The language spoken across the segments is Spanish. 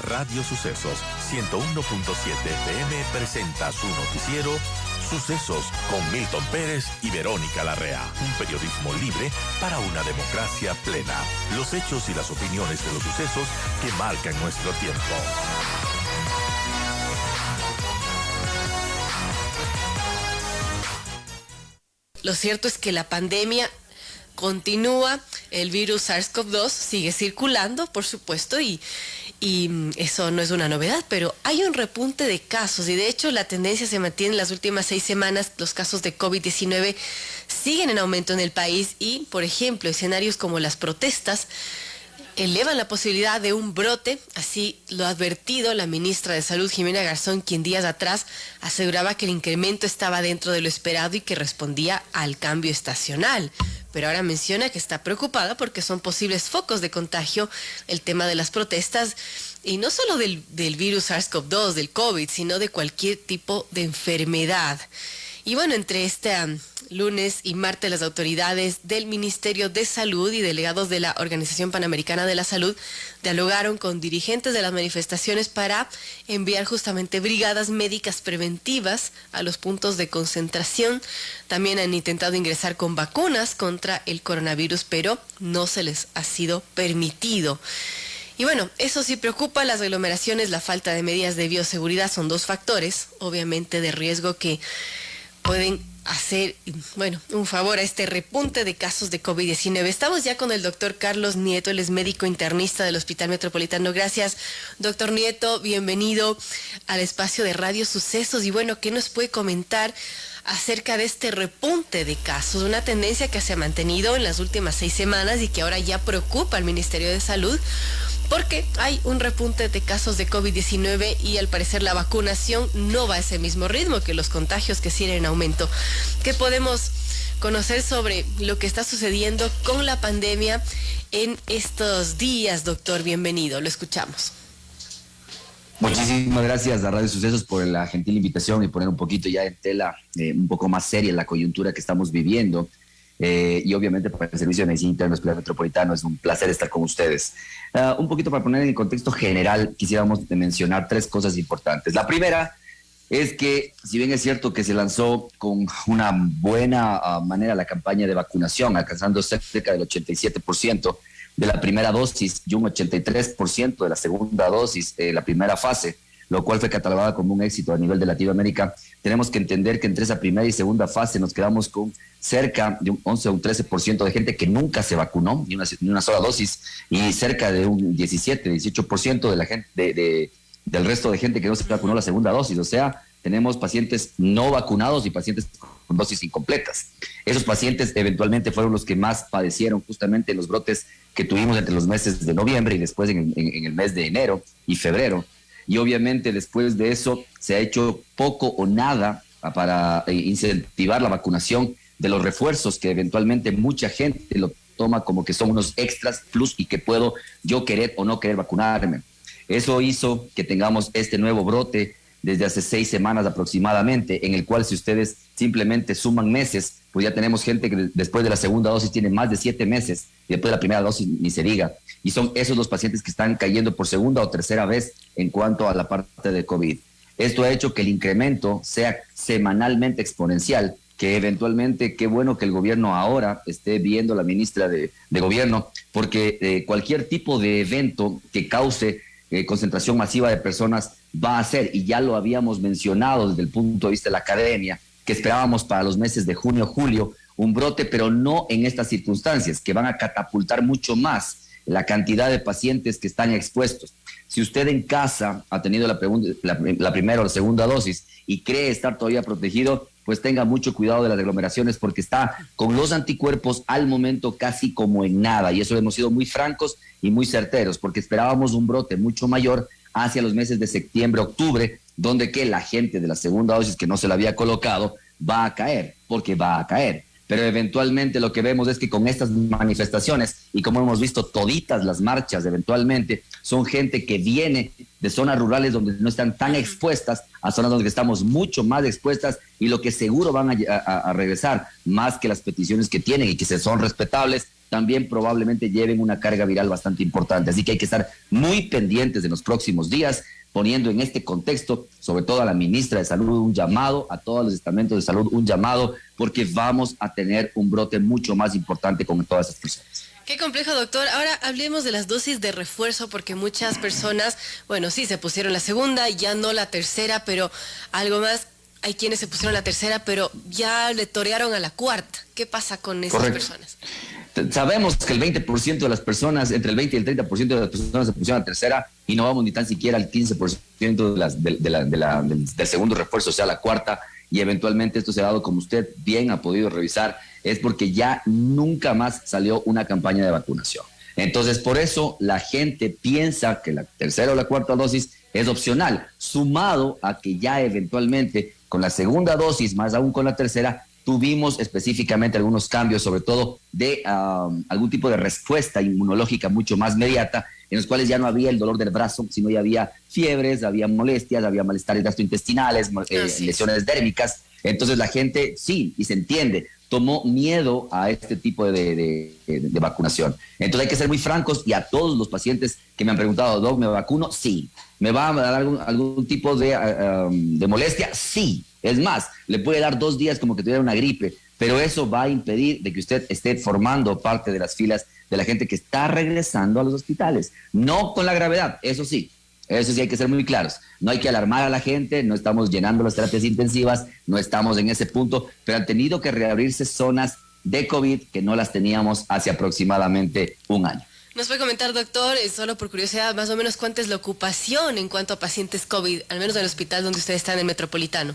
Radio Sucesos 101.7 FM presenta su noticiero Sucesos con Milton Pérez y Verónica Larrea. Un periodismo libre para una democracia plena. Los hechos y las opiniones de los sucesos que marcan nuestro tiempo. Lo cierto es que la pandemia continúa, el virus SARS-CoV-2 sigue circulando, por supuesto, y eso no es una novedad, pero hay un repunte de casos y de hecho la tendencia se mantiene en las últimas 6 semanas. Los casos de COVID-19 siguen en aumento en el país y, por ejemplo, escenarios como las protestas elevan la posibilidad de un brote. Así lo ha advertido la ministra de Salud, Jimena Garzón, quien días atrás aseguraba que el incremento estaba dentro de lo esperado y que respondía al cambio estacional. Pero ahora menciona que está preocupada porque son posibles focos de contagio el tema de las protestas, y no solo del virus SARS-CoV-2, del COVID, sino de cualquier tipo de enfermedad. Y bueno, entre este lunes y martes, las autoridades del Ministerio de Salud y delegados de la Organización Panamericana de la Salud dialogaron con dirigentes de las manifestaciones para enviar justamente brigadas médicas preventivas a los puntos de concentración. También han intentado ingresar con vacunas contra el coronavirus, pero no se les ha sido permitido. Y bueno, eso sí preocupa, las aglomeraciones, la falta de medidas de bioseguridad son dos factores, obviamente, de riesgo que pueden hacer, bueno, un favor a este repunte de casos de COVID-19. Estamos ya con el doctor Carlos Nieto, él es médico internista del Hospital Metropolitano. Gracias, doctor Nieto, bienvenido al espacio de Radio Sucesos. Y bueno, ¿qué nos puede comentar acerca de este repunte de casos? Una tendencia que se ha mantenido en las últimas 6 semanas y que ahora ya preocupa al Ministerio de Salud, porque hay un repunte de casos de COVID-19 y al parecer la vacunación no va a ese mismo ritmo que los contagios, que siguen en aumento. ¿Qué podemos conocer sobre lo que está sucediendo con la pandemia en estos días, doctor? Bienvenido, lo escuchamos. Muchísimas gracias a Radio Sucesos por la gentil invitación y poner un poquito ya en tela un poco más seria la coyuntura que estamos viviendo. Y obviamente para el Servicio de Medicina Interna del Hospital Metropolitano es un placer estar con ustedes. Un poquito para poner en el contexto general, quisiéramos mencionar 3 cosas importantes. La primera es que, si bien es cierto que se lanzó con una buena manera la campaña de vacunación, alcanzando cerca del 87% de la primera dosis y un 83% de la segunda dosis, la primera fase, lo cual fue catalogada como un éxito a nivel de Latinoamérica, tenemos que entender que entre esa primera y segunda fase nos quedamos con cerca de un 11 o un 13% de gente que nunca se vacunó, ni una sola dosis, y cerca de un 18% de la gente, del resto de gente que no se vacunó la segunda dosis. O sea, tenemos pacientes no vacunados y pacientes con dosis incompletas. Esos pacientes eventualmente fueron los que más padecieron justamente en los brotes que tuvimos entre los meses de noviembre y después en el mes de enero y febrero. Y obviamente después de eso se ha hecho poco o nada para incentivar la vacunación de los refuerzos, que eventualmente mucha gente lo toma como que son unos extras plus y que puedo yo querer o no querer vacunarme. Eso hizo que tengamos este nuevo brote desde hace 6 semanas aproximadamente, en el cual, si ustedes simplemente suman meses, pues ya tenemos gente que después de la segunda dosis tiene más de 7 meses, y después de la primera dosis ni se diga. Y son esos los pacientes que están cayendo por segunda o tercera vez en cuanto a la parte de COVID. Esto ha hecho que el incremento sea semanalmente exponencial, que eventualmente, qué bueno que el gobierno ahora esté viendo, la ministra de Gobierno, porque cualquier tipo de evento que cause concentración masiva de personas va a ser, y ya lo habíamos mencionado desde el punto de vista de la academia, que esperábamos para los meses de junio, julio, un brote, pero no en estas circunstancias, que van a catapultar mucho más la cantidad de pacientes que están expuestos. Si usted en casa ha tenido la primera o la segunda dosis y cree estar todavía protegido, pues tenga mucho cuidado de las aglomeraciones, porque está con los anticuerpos al momento casi como en nada, y eso hemos sido muy francos y muy certeros, porque esperábamos un brote mucho mayor hacia los meses de septiembre, octubre, donde que la gente de la segunda dosis que no se la había colocado va a caer, porque va a caer. Pero eventualmente lo que vemos es que con estas manifestaciones, y como hemos visto toditas las marchas eventualmente, son gente que viene de zonas rurales donde no están tan expuestas a zonas donde estamos mucho más expuestas, y lo que seguro van a regresar, más que las peticiones que tienen y que se son respetables, también probablemente lleven una carga viral bastante importante. Así que hay que estar muy pendientes en los próximos días, poniendo en este contexto, sobre todo a la ministra de Salud, un llamado, a todos los estamentos de salud, un llamado, porque vamos a tener un brote mucho más importante con todas esas personas. Qué complejo, doctor. Ahora hablemos de las dosis de refuerzo, porque muchas personas, bueno, sí, se pusieron la segunda, ya no la tercera, pero algo más, hay quienes se pusieron la tercera, pero ya le torearon a la cuarta. ¿Qué pasa con esas personas? Sabemos que el 20% de las personas, entre el 20 y el 30% de las personas se pusieron la tercera y no vamos ni tan siquiera al 15% del segundo refuerzo, o sea, la cuarta, y eventualmente esto se ha dado, como usted bien ha podido revisar, es porque ya nunca más salió una campaña de vacunación. Entonces, por eso la gente piensa que la tercera o la cuarta dosis es opcional, sumado a que ya eventualmente con la segunda dosis, más aún con la tercera, tuvimos específicamente algunos cambios, sobre todo de algún tipo de respuesta inmunológica mucho más inmediata, en los cuales ya no había el dolor del brazo, sino ya había fiebres, había molestias, había malestares gastrointestinales, lesiones dérmicas. Entonces la gente, sí, y se entiende, tomó miedo a este tipo de vacunación. Entonces hay que ser muy francos, y a todos los pacientes que me han preguntado, Doc, ¿me vacuno? Sí. ¿Me va a dar algún tipo de molestia? Sí. Es más, le puede dar 2 días como que tuviera una gripe, pero eso va a impedir de que usted esté formando parte de las filas de la gente que está regresando a los hospitales. No con la gravedad, eso sí hay que ser muy claros. No hay que alarmar a la gente, no estamos llenando las terapias intensivas, no estamos en ese punto, pero han tenido que reabrirse zonas de COVID que no las teníamos hace aproximadamente un año. ¿Nos puede comentar, doctor, solo por curiosidad, más o menos cuánta es la ocupación en cuanto a pacientes COVID, al menos en el hospital donde usted está en el Metropolitano?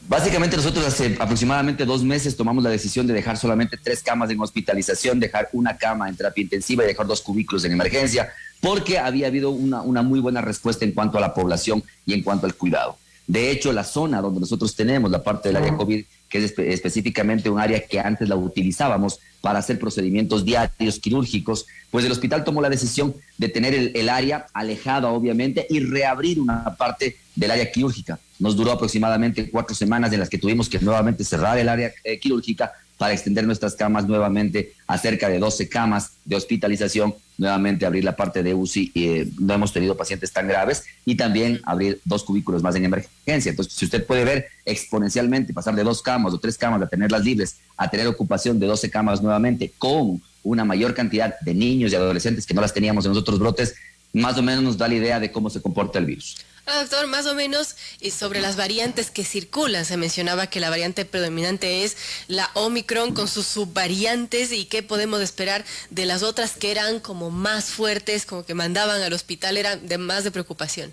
Básicamente nosotros hace aproximadamente 2 meses tomamos la decisión de dejar solamente 3 camas en hospitalización, dejar una cama en terapia intensiva y dejar 2 cubículos en emergencia, porque había habido una muy buena respuesta en cuanto a la población y en cuanto al cuidado. De hecho, la zona donde nosotros tenemos la parte del área COVID, que es específicamente un área que antes la utilizábamos para hacer procedimientos diarios quirúrgicos, pues el hospital tomó la decisión de tener el área alejada, obviamente, y reabrir una parte del área quirúrgica. Nos duró aproximadamente 4 semanas en las que tuvimos que nuevamente cerrar el área quirúrgica para extender nuestras camas nuevamente a cerca de 12 camas de hospitalización, nuevamente abrir la parte de UCI, no hemos tenido pacientes tan graves, y también abrir 2 cubículos más en emergencia. Entonces, si usted puede ver exponencialmente pasar de 2 camas o 3 camas a tenerlas libres, a tener ocupación de 12 camas nuevamente, con una mayor cantidad de niños y adolescentes que no las teníamos en los otros brotes, más o menos nos da la idea de cómo se comporta el virus. Doctor, más o menos sobre las variantes que circulan, se mencionaba que la variante predominante es la Omicron con sus subvariantes, y qué podemos esperar de las otras que eran como más fuertes, como que mandaban al hospital, eran de más de preocupación.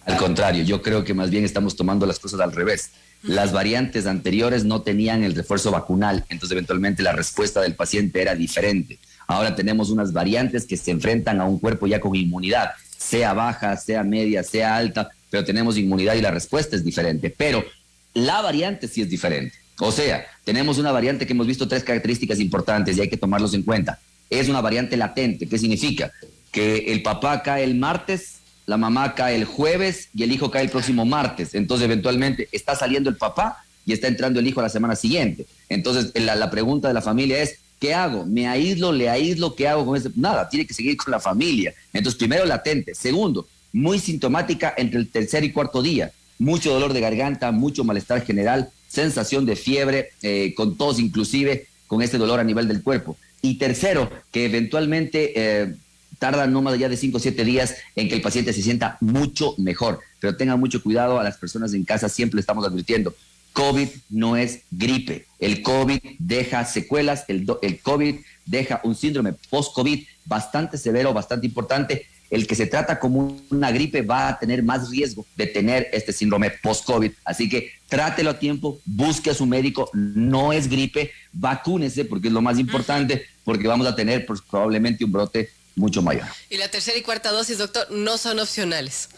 Al contrario, yo creo que más bien estamos tomando las cosas al revés. Las variantes anteriores no tenían el refuerzo vacunal, entonces eventualmente la respuesta del paciente era diferente. Ahora tenemos unas variantes que se enfrentan a un cuerpo ya con inmunidad, sea baja, sea media, sea alta, pero tenemos inmunidad y la respuesta es diferente. Pero la variante sí es diferente. O sea, tenemos una variante que hemos visto 3 características importantes y hay que tomarlos en cuenta. Es una variante latente. ¿Qué significa? Que el papá cae el martes, la mamá cae el jueves y el hijo cae el próximo martes. Entonces, eventualmente, está saliendo el papá y está entrando el hijo a la semana siguiente. Entonces, la pregunta de la familia es, ¿qué hago? ¿Me aíslo? ¿Le aíslo? ¿Qué hago con este? Nada, tiene que seguir con la familia. Entonces, primero, latente. Segundo, muy sintomática entre el tercer y cuarto día. Mucho dolor de garganta, mucho malestar general, sensación de fiebre, con tos inclusive, con este dolor a nivel del cuerpo. Y tercero, que eventualmente tarda no más allá de 5 o 7 días en que el paciente se sienta mucho mejor. Pero tengan mucho cuidado, a las personas en casa siempre le estamos advirtiendo, COVID no es gripe. El COVID deja secuelas, el COVID deja un síndrome post-COVID bastante severo, bastante importante. El que se trata como una gripe va a tener más riesgo de tener este síndrome post-COVID. Así que trátelo a tiempo, busque a su médico, no es gripe, vacúnese porque es lo más importante, porque vamos a tener pues, probablemente un brote mucho mayor. Y la tercera y cuarta dosis, doctor, no son opcionales.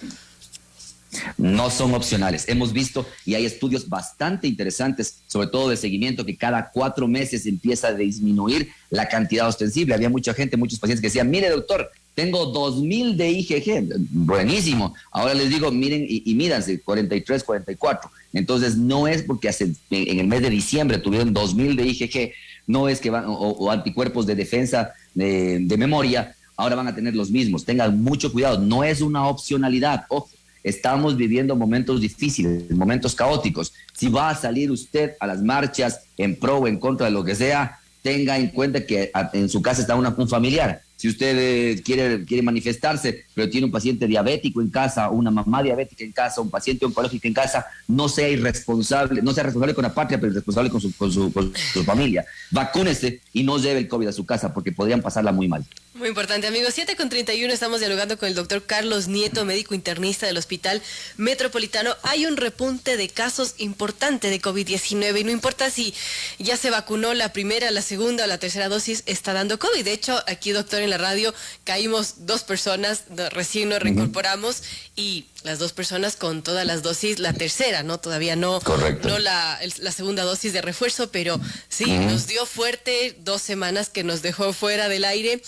No son opcionales. Hemos visto y hay estudios bastante interesantes, sobre todo de seguimiento, que cada 4 meses empieza a disminuir la cantidad ostensible. Había mucha gente, muchos pacientes que decían, mire doctor, tengo 2000 de IgG, buenísimo. Ahora les digo, miren y mídanse, 43, 44. Entonces no es porque en el mes de diciembre tuvieron 2000 de IgG, no es que van, o anticuerpos de defensa de memoria, ahora van a tener los mismos. Tengan mucho cuidado, no es una opcionalidad. Ojo, estamos viviendo momentos difíciles, momentos caóticos. Si va a salir usted a las marchas en pro o en contra de lo que sea, tenga en cuenta que en su casa está un familiar. Si usted quiere manifestarse, pero tiene un paciente diabético en casa, una mamá diabética en casa, un paciente oncológico en casa, no sea irresponsable, no sea responsable con la patria, pero irresponsable con su familia. Vacúnese y no lleve el COVID a su casa, porque podrían pasarla muy mal. Muy importante, amigos. 7:31, estamos dialogando con el doctor Carlos Nieto, médico internista del Hospital Metropolitano. Hay un repunte de casos importante de COVID-19 y no importa si ya se vacunó la primera, la segunda o la tercera dosis, está dando COVID. De hecho, aquí, doctor, en la radio caímos 2 personas, recién nos reincorporamos y las 2 personas con todas las dosis, la tercera, ¿no? Todavía no, Correcto. no la segunda dosis de refuerzo, pero sí, nos dio fuerte 2 semanas que nos dejó fuera del aire.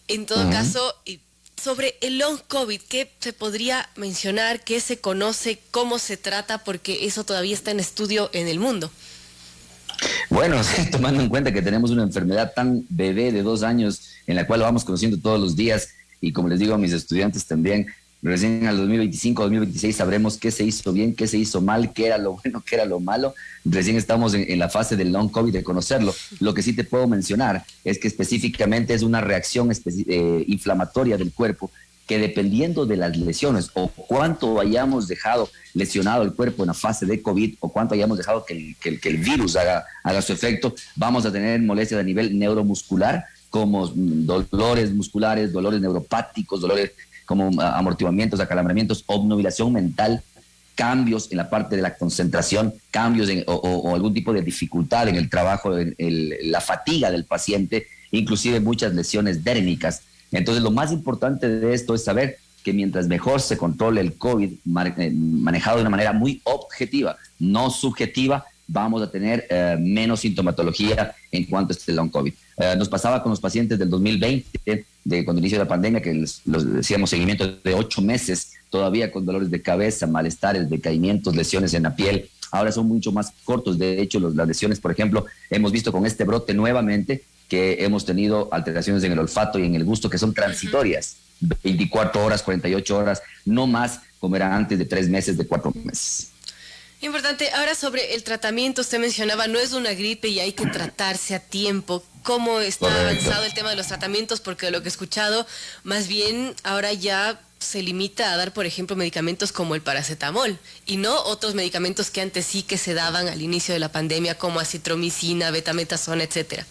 En todo caso, sobre el long COVID, ¿qué se podría mencionar? ¿Qué se conoce? ¿Cómo se trata? Porque eso todavía está en estudio en el mundo. Bueno, tomando en cuenta que tenemos una enfermedad tan bebé de 2 años, en la cual lo vamos conociendo todos los días, y como les digo a mis estudiantes también, recién al 2025, 2026 sabremos qué se hizo bien, qué se hizo mal, qué era lo bueno, qué era lo malo. Recién estamos en la fase del long COVID, de conocerlo. Lo que sí te puedo mencionar es que específicamente es una reacción inflamatoria del cuerpo, que dependiendo de las lesiones o cuánto hayamos dejado lesionado el cuerpo en la fase de COVID o cuánto hayamos dejado que el virus haga su efecto, vamos a tener molestias a nivel neuromuscular, como dolores musculares, dolores neuropáticos, dolores como amortiguamientos, acalambramientos, obnubilación mental, cambios en la parte de la concentración, cambios o algún tipo de dificultad en el trabajo, la fatiga del paciente, inclusive muchas lesiones dérmicas. Entonces, lo más importante de esto es saber que mientras mejor se controle el COVID, manejado de una manera muy objetiva, no subjetiva, vamos a tener menos sintomatología en cuanto a este long COVID. Nos pasaba con los pacientes del 2020, cuando inició la pandemia, que los decíamos seguimiento de 8 meses, todavía con dolores de cabeza, malestares, decaimientos, lesiones en la piel. Ahora son mucho más cortos. De hecho, las lesiones, por ejemplo, hemos visto con este brote nuevamente que hemos tenido alteraciones en el olfato y en el gusto que son transitorias. 24 horas, 48 horas, no más como eran antes de 3 meses, de 4 meses. Importante. Ahora, sobre el tratamiento, usted mencionaba, no es una gripe y hay que tratarse a tiempo. ¿Cómo está avanzado el tema de los tratamientos? Porque de lo que he escuchado, más bien ahora ya se limita a dar, por ejemplo, medicamentos como el paracetamol y no otros medicamentos que antes sí que se daban al inicio de la pandemia, como acitromicina, betametasona, etcétera.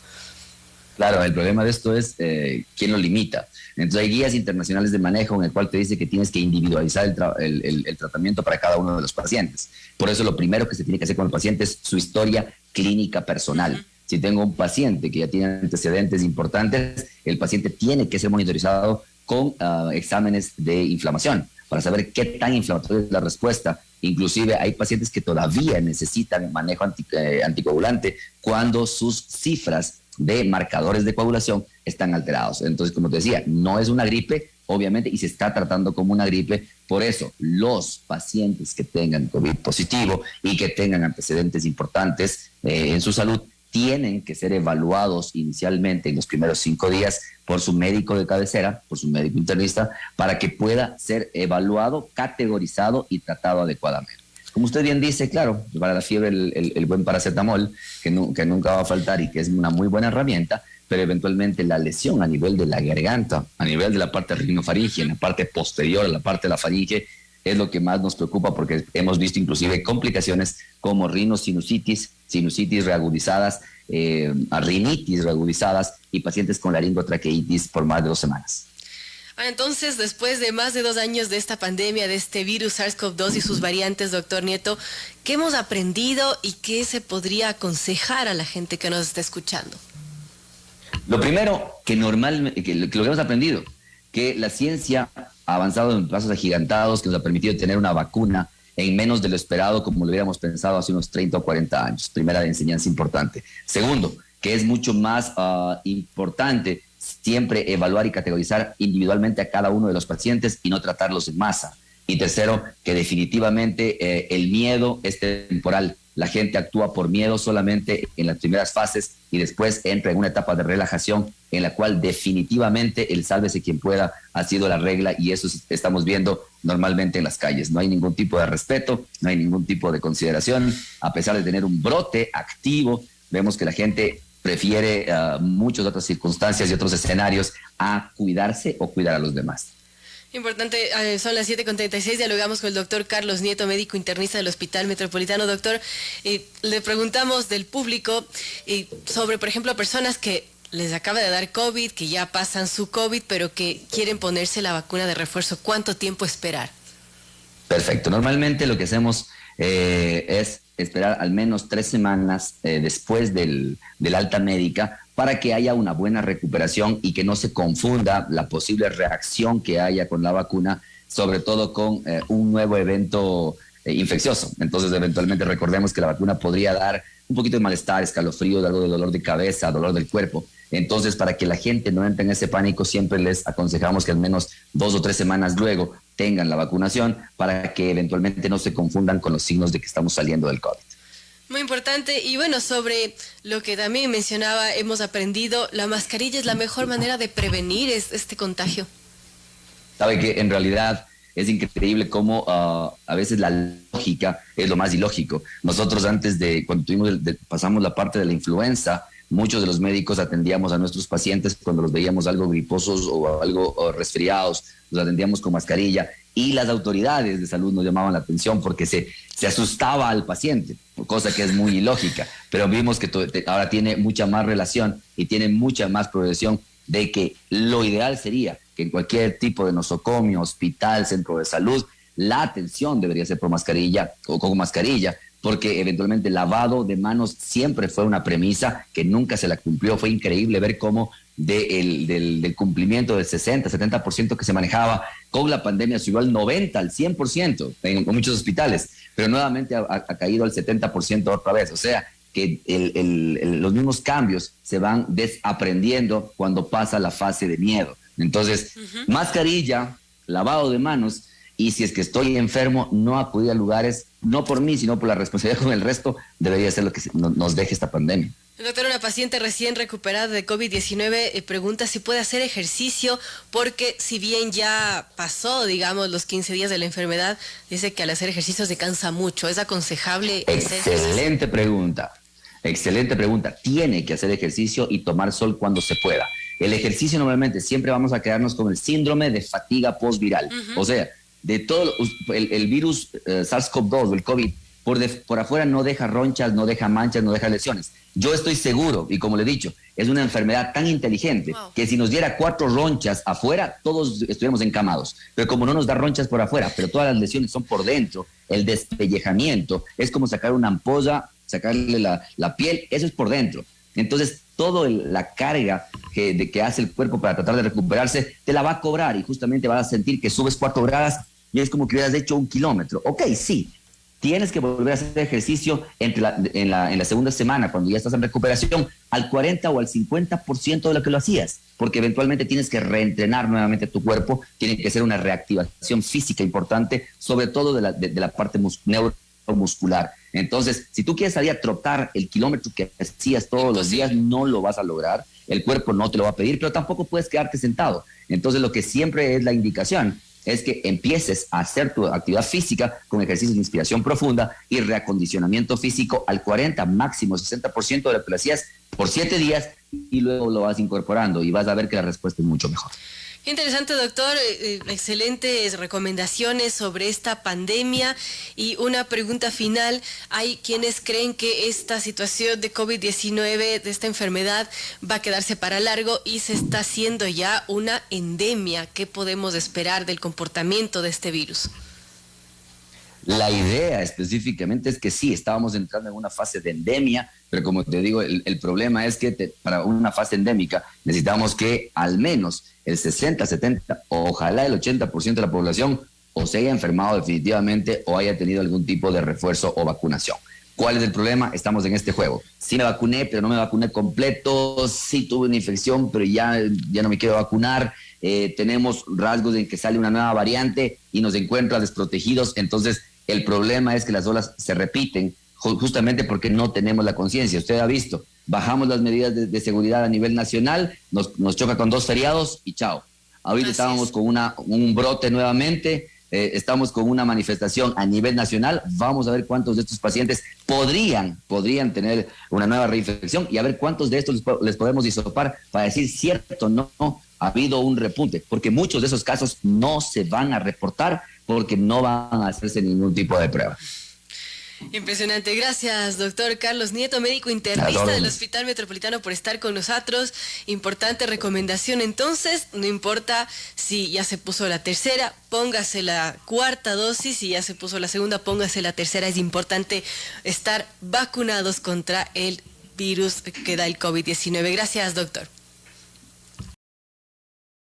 Claro, el problema de esto es quién lo limita. Entonces hay guías internacionales de manejo en el cual te dice que tienes que individualizar el tratamiento para cada uno de los pacientes. Por eso lo primero que se tiene que hacer con el paciente es su historia clínica personal. Si tengo un paciente que ya tiene antecedentes importantes, el paciente tiene que ser monitorizado con exámenes de inflamación para saber qué tan inflamatoria es la respuesta. Inclusive hay pacientes que todavía necesitan manejo anticoagulante cuando sus cifras de marcadores de coagulación están alterados. Entonces, como te decía, no es una gripe, obviamente, y se está tratando como una gripe. Por eso, los pacientes que tengan COVID positivo y que tengan antecedentes importantes en su salud tienen que ser evaluados inicialmente en los primeros 5 días por su médico de cabecera, por su médico internista, para que pueda ser evaluado, categorizado y tratado adecuadamente. Como usted bien dice, claro, para la fiebre el buen paracetamol, que nunca va a faltar y que es una muy buena herramienta, pero eventualmente la lesión a nivel de la garganta, a nivel de la parte rinofaringea, en la parte posterior, la parte de la faringe, es lo que más nos preocupa, porque hemos visto inclusive complicaciones como rinosinusitis, sinusitis reagudizadas, rinitis reagudizadas y pacientes con laringotraqueitis por más de 2 semanas. Entonces, después de más de 2 años de esta pandemia, de este virus SARS-CoV-2 y sus variantes, doctor Nieto, ¿qué hemos aprendido y qué se podría aconsejar a la gente que nos está escuchando? Lo primero, que lo que hemos aprendido, que la ciencia ha avanzado en pasos agigantados, que nos ha permitido tener una vacuna en menos de lo esperado, como lo hubiéramos pensado hace unos 30 o 40 años. Primera enseñanza importante. Segundo, que es mucho más importante siempre evaluar y categorizar individualmente a cada uno de los pacientes y no tratarlos en masa. Y tercero, que definitivamente el miedo es temporal. la gente actúa por miedo solamente en las primeras fases y después entra en una etapa de relajación en la cual definitivamente el sálvese quien pueda ha sido la regla, y eso estamos viendo normalmente en las calles. No hay ningún tipo de respeto, no hay ningún tipo de consideración. A pesar de tener un brote activo, vemos que la gente prefiere muchas otras circunstancias y otros escenarios a cuidarse o cuidar a los demás. Importante, son las 7:36, dialogamos con el doctor Carlos Nieto, médico internista del Hospital Metropolitano. Doctor, le preguntamos del público sobre, por ejemplo, personas que les acaba de dar COVID, que ya pasan su COVID, pero que quieren ponerse la vacuna de refuerzo. ¿Cuánto tiempo esperar? Perfecto. Normalmente lo que hacemos es esperar al menos 3 semanas después del alta médica para que haya una buena recuperación y que no se confunda la posible reacción que haya con la vacuna, sobre todo con un nuevo evento infeccioso. Entonces, eventualmente recordemos que la vacuna podría dar un poquito de malestar, escalofrío, algo de dolor de cabeza, dolor del cuerpo. Entonces, para que la gente no entre en ese pánico, siempre les aconsejamos que al menos 2 o 3 semanas luego tengan la vacunación para que eventualmente no se confundan con los signos de que estamos saliendo del COVID. Muy importante. Y bueno, sobre lo que también mencionaba, hemos aprendido, la mascarilla es la mejor manera de prevenir este contagio. Sabe que en realidad es increíble cómo a veces la lógica es lo más ilógico. Nosotros antes de, cuando pasamos la parte de la influenza, muchos de los médicos atendíamos a nuestros pacientes cuando los veíamos algo griposos o algo resfriados, los atendíamos con mascarilla, y las autoridades de salud nos llamaban la atención porque se asustaba al paciente, cosa que es muy ilógica, pero vimos que ahora tiene mucha más relación y tiene mucha más progresión de que lo ideal sería que en cualquier tipo de nosocomio, hospital, centro de salud, la atención debería ser por mascarilla o con mascarilla, porque eventualmente el lavado de manos siempre fue una premisa que nunca se la cumplió. Fue increíble ver cómo del cumplimiento del 60, 70% que se manejaba con la pandemia subió al 90, al 100% en muchos hospitales, pero nuevamente ha caído al 70% otra vez. O sea, que los mismos cambios se van desaprendiendo cuando pasa la fase de miedo. Entonces, mascarilla, lavado de manos, y si es que estoy enfermo, no acudir a lugares, no por mí, sino por la responsabilidad con el resto, debería ser lo que nos deje esta pandemia. Doctor, una paciente recién recuperada de COVID-19 pregunta si puede hacer ejercicio, porque si bien ya pasó, digamos, los 15 días de la enfermedad, dice que al hacer ejercicio se cansa mucho. ¿Es aconsejable hacer ejercicio? Excelente pregunta. Tiene que hacer ejercicio y tomar sol cuando se pueda. El ejercicio normalmente siempre vamos a quedarnos con el síndrome de fatiga postviral. O sea, de todo el virus SARS-CoV-2 o el COVID, por afuera no deja ronchas, no deja manchas, no deja lesiones. Yo estoy seguro, y como le he dicho, es una enfermedad tan inteligente que si nos diera 4 ronchas afuera, todos estuviéramos encamados. Pero como no nos da ronchas por afuera, pero todas las lesiones son por dentro, el despellejamiento es como sacar una ampolla, sacarle la piel, eso es por dentro. Entonces, toda la carga que hace el cuerpo para tratar de recuperarse, te la va a cobrar, y justamente vas a sentir que subes 4 gradas y es como que hubieras hecho 1 kilómetro. Ok, sí, tienes que volver a hacer ejercicio en la segunda semana, cuando ya estás en recuperación, al 40 o al 50% de lo que lo hacías, porque eventualmente tienes que reentrenar nuevamente tu cuerpo, tiene que ser una reactivación física importante, sobre todo de la parte neuromuscular. Entonces, si tú quieres salir a trotar el kilómetro que hacías todos los días, no lo vas a lograr, el cuerpo no te lo va a pedir, pero tampoco puedes quedarte sentado. Entonces, lo que siempre es la indicación es que empieces a hacer tu actividad física con ejercicios de inspiración profunda y reacondicionamiento físico al 40, máximo 60% de lo que lo hacías por 7 días, y luego lo vas incorporando y vas a ver que la respuesta es mucho mejor. Interesante, doctor. Excelentes recomendaciones sobre esta pandemia. Y una pregunta final. Hay quienes creen que esta situación de COVID-19, de esta enfermedad, va a quedarse para largo y se está haciendo ya una endemia. ¿Qué podemos esperar del comportamiento de este virus? La idea específicamente es que sí, estábamos entrando en una fase de endemia, pero como te digo, el problema es que para una fase endémica necesitamos que al menos el 60, 70, ojalá el 80% de la población o se haya enfermado definitivamente o haya tenido algún tipo de refuerzo o vacunación. ¿Cuál es el problema? Estamos en este juego. Sí me vacuné, pero no me vacuné completo. Sí tuve una infección, pero ya no me quiero vacunar. Tenemos rasgos en que sale una nueva variante y nos encuentra desprotegidos. Entonces, el problema es que las olas se repiten justamente porque no tenemos la conciencia. Usted ha visto, bajamos las medidas de seguridad a nivel nacional, nos choca con 2 feriados y chao. Ahorita estábamos con un brote nuevamente, estamos con una manifestación a nivel nacional. Vamos a ver cuántos de estos pacientes podrían tener una nueva reinfección y a ver cuántos de estos les podemos disopar para decir cierto, no, ha habido un repunte, porque muchos de esos casos no se van a reportar porque no van a hacerse ningún tipo de prueba. Impresionante. Gracias, doctor Carlos Nieto, médico internista del Hospital Metropolitano, por estar con nosotros. Importante recomendación entonces, no importa si ya se puso la tercera, póngase la 4ª dosis, si ya se puso la segunda, póngase la tercera. Es importante estar vacunados contra el virus que da el COVID-19. Gracias, doctor.